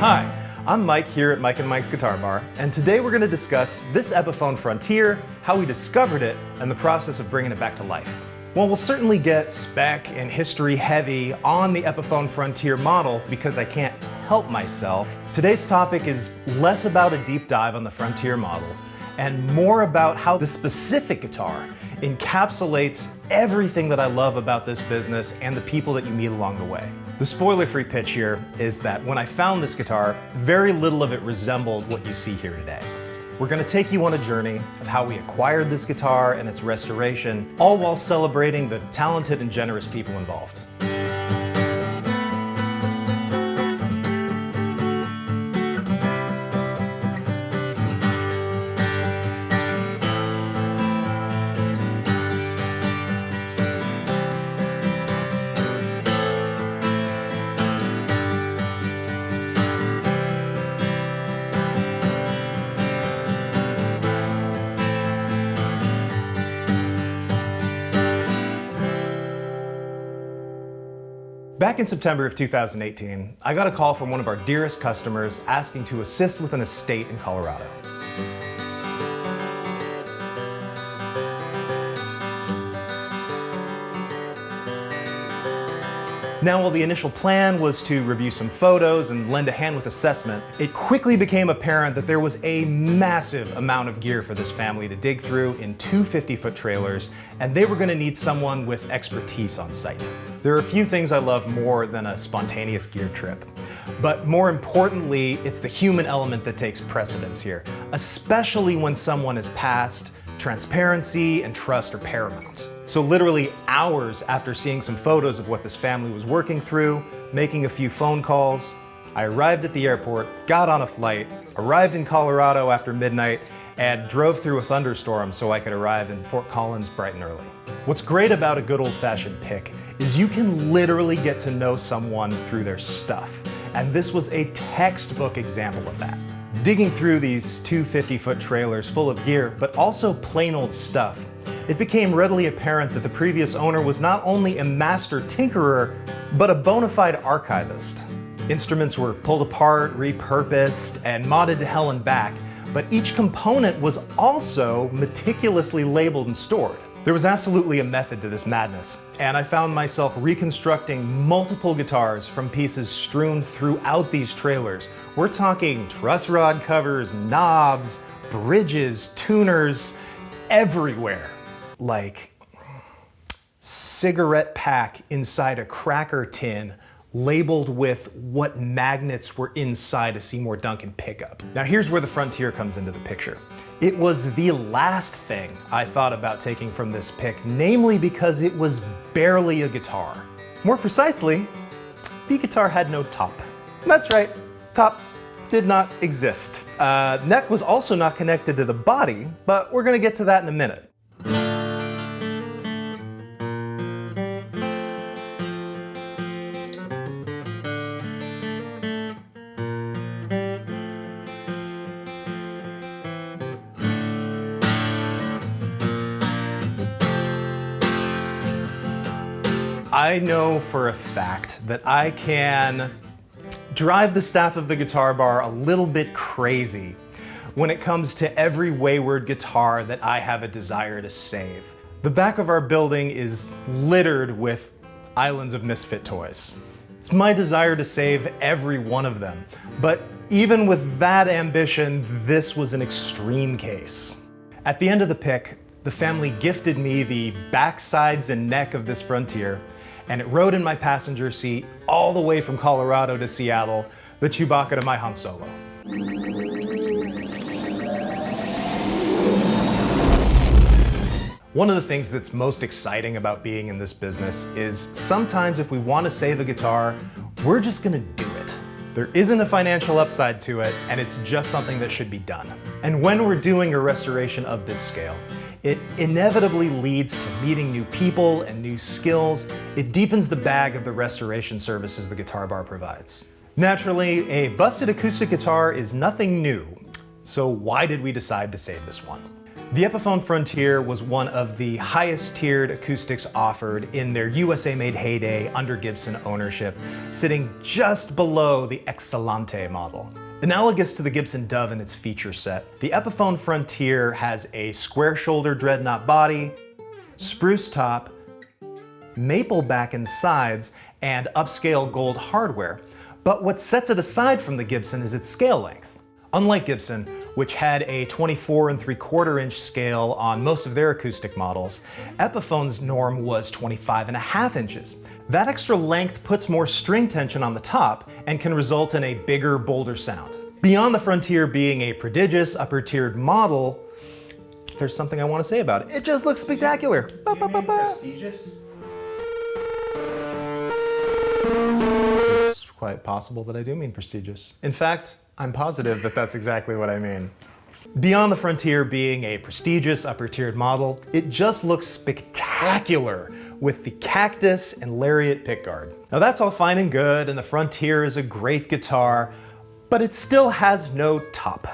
Hi, I'm Mike here at Mike and Mike's Guitar Bar, and today we're going to discuss this Epiphone Frontier, how we discovered it, and the process of bringing it back to life. Well, we'll certainly get spec and history heavy on the Epiphone Frontier model because I can't help myself. Today's topic is less about a deep dive on the Frontier model and more about how the specific guitar encapsulates everything that I love about this business and the people that you meet along the way. The spoiler-free pitch here is that when I found this guitar, very little of it resembled what you see here today. We're going to take you on a journey of how we acquired this guitar and its restoration, all while celebrating the talented and generous people involved. Back in September of 2018, I got a call from one of our dearest customers asking to assist with an estate in Colorado. Now, while the initial plan was to review some photos and lend a hand with assessment, it quickly became apparent that there was a massive amount of gear for this family to dig through in two 50-foot trailers, and they were going to need someone with expertise on site. There are a few things I love more than a spontaneous gear trip, but more importantly, it's the human element that takes precedence here, especially when someone is passed. Transparency and trust are paramount. So literally hours after seeing some photos of what this family was working through, making a few phone calls, I arrived at the airport, got on a flight, arrived in Colorado after midnight, and drove through a thunderstorm so I could arrive in Fort Collins bright and early. What's great about a good old-fashioned pick is you can literally get to know someone through their stuff. And this was a textbook example of that. Digging through these two 50-foot trailers full of gear, but also plain old stuff, it became readily apparent that the previous owner was not only a master tinkerer, but a bona fide archivist. Instruments were pulled apart, repurposed, and modded to hell and back, but each component was also meticulously labeled and stored. There was absolutely a method to this madness, and I found myself reconstructing multiple guitars from pieces strewn throughout these trailers. We're talking truss rod covers, knobs, bridges, tuners, everywhere. Like cigarette pack inside a cracker tin labeled with what magnets were inside a Seymour Duncan pickup. Now here's where the Frontier comes into the picture. It was the last thing I thought about taking from this pick, namely because it was barely a guitar. More precisely, the guitar had no top. That's right, top did not exist. Neck was also not connected to the body, but we're gonna get to that in a minute. I know for a fact that I can drive the staff of the Guitar Bar a little bit crazy when it comes to every wayward guitar that I have a desire to save. The back of our building is littered with islands of misfit toys. It's my desire to save every one of them, but even with that ambition, this was an extreme case. At the end of the pick, the family gifted me the backsides and neck of this Frontier, and it rode in my passenger seat all the way from Colorado to Seattle, the Chewbacca to my Han Solo. One of the things that's most exciting about being in this business is sometimes if we want to save a guitar, we're just gonna do it. There isn't a financial upside to it, and it's just something that should be done. And when we're doing a restoration of this scale, it inevitably leads to meeting new people and new skills. It deepens the bag of the restoration services the Guitar Bar provides. Naturally, a busted acoustic guitar is nothing new. So why did we decide to save this one? The Epiphone Frontier was one of the highest tiered acoustics offered in their USA-made heyday under Gibson ownership, sitting just below the Excellente model. Analogous to the Gibson Dove in its feature set, the Epiphone Frontier has a square shoulder dreadnought body, spruce top, maple back and sides, and upscale gold hardware. But what sets it aside from the Gibson is its scale length. Unlike Gibson, which had a 24 3/4 inch scale on most of their acoustic models, Epiphone's norm was 25.5 inches. That extra length puts more string tension on the top and can result in a bigger, bolder sound. Beyond the Frontier being a prodigious upper-tiered model, there's something I want to say about it. It just looks spectacular. Do you mean prestigious? It's quite possible that I do mean prestigious. In fact, I'm positive that that's exactly what I mean. Beyond the Frontier being a prestigious upper-tiered model, it just looks spectacular with the cactus and lariat pickguard. Now that's all fine and good, and the Frontier is a great guitar, but it still has no top.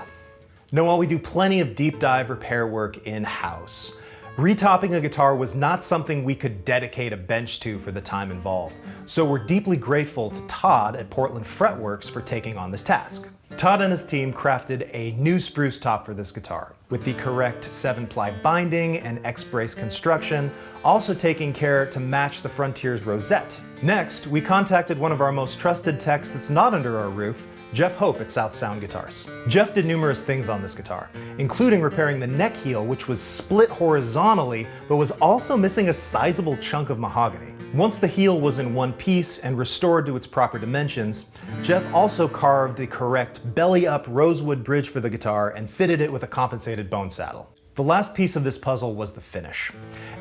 Now while we do plenty of deep dive repair work in-house, retopping a guitar was not something we could dedicate a bench to for the time involved, so we're deeply grateful to Todd at Portland Fretworks for taking on this task. Todd and his team crafted a new spruce top for this guitar, with the correct 7-ply binding and X-brace construction, also taking care to match the Frontier's rosette. Next, we contacted one of our most trusted techs that's not under our roof, Jeff Hope at South Sound Guitars. Jeff did numerous things on this guitar, including repairing the neck heel, which was split horizontally, but was also missing a sizable chunk of mahogany. Once the heel was in one piece and restored to its proper dimensions, Jeff also carved the correct belly-up rosewood bridge for the guitar and fitted it with a compensated bone saddle. The last piece of this puzzle was the finish.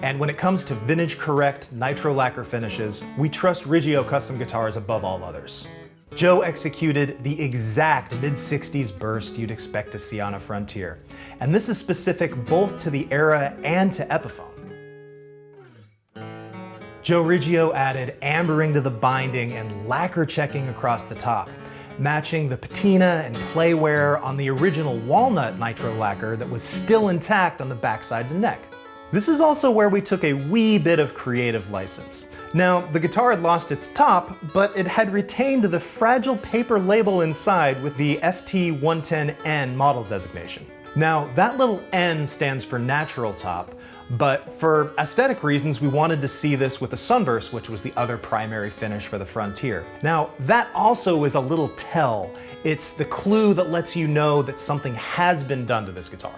And when it comes to vintage-correct nitro lacquer finishes, we trust Regale custom guitars above all others. Joe executed the exact mid-60s burst you'd expect to see on a Frontier. And this is specific both to the era and to Epiphone. Joe Riggio added ambering to the binding and lacquer checking across the top, matching the patina and play wear on the original walnut nitro lacquer that was still intact on the backsides and neck. This is also where we took a wee bit of creative license. Now, the guitar had lost its top, but it had retained the fragile paper label inside with the FT110N model designation. Now, that little N stands for natural top, but for aesthetic reasons, we wanted to see this with a sunburst, which was the other primary finish for the Frontier. Now, that also is a little tell. It's the clue that lets you know that something has been done to this guitar.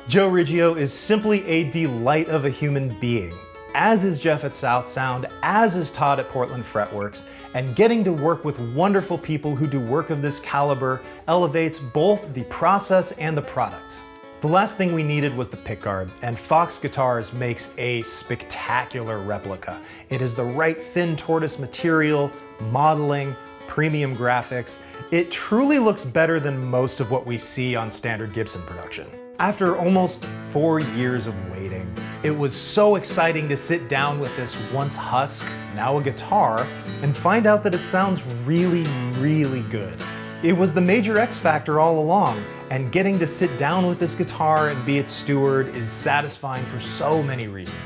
Joe Riggio is simply a delight of a human being, as is Jeff at South Sound, as is Todd at Portland Fretworks, and getting to work with wonderful people who do work of this caliber elevates both the process and the product. The last thing we needed was the pickguard, and Fox Guitars makes a spectacular replica. It is the right thin tortoise material, modeling, premium graphics. It truly looks better than most of what we see on standard Gibson production. After almost 4 years of waiting, it was so exciting to sit down with this once husk, now a guitar, and find out that it sounds really, really good. It was the major X factor all along, and getting to sit down with this guitar and be its steward is satisfying for so many reasons.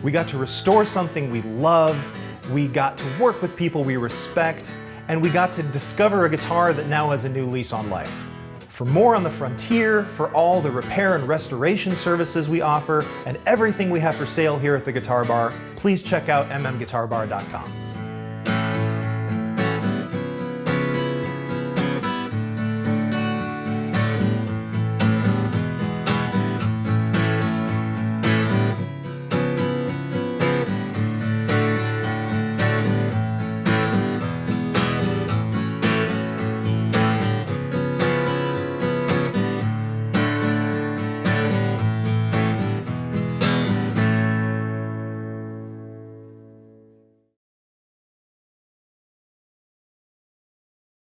We got to restore something we love, we got to work with people we respect, and we got to discover a guitar that now has a new lease on life. For more on the Frontier, for all the repair and restoration services we offer, and everything we have for sale here at the Guitar Bar, please check out mmguitarbar.com.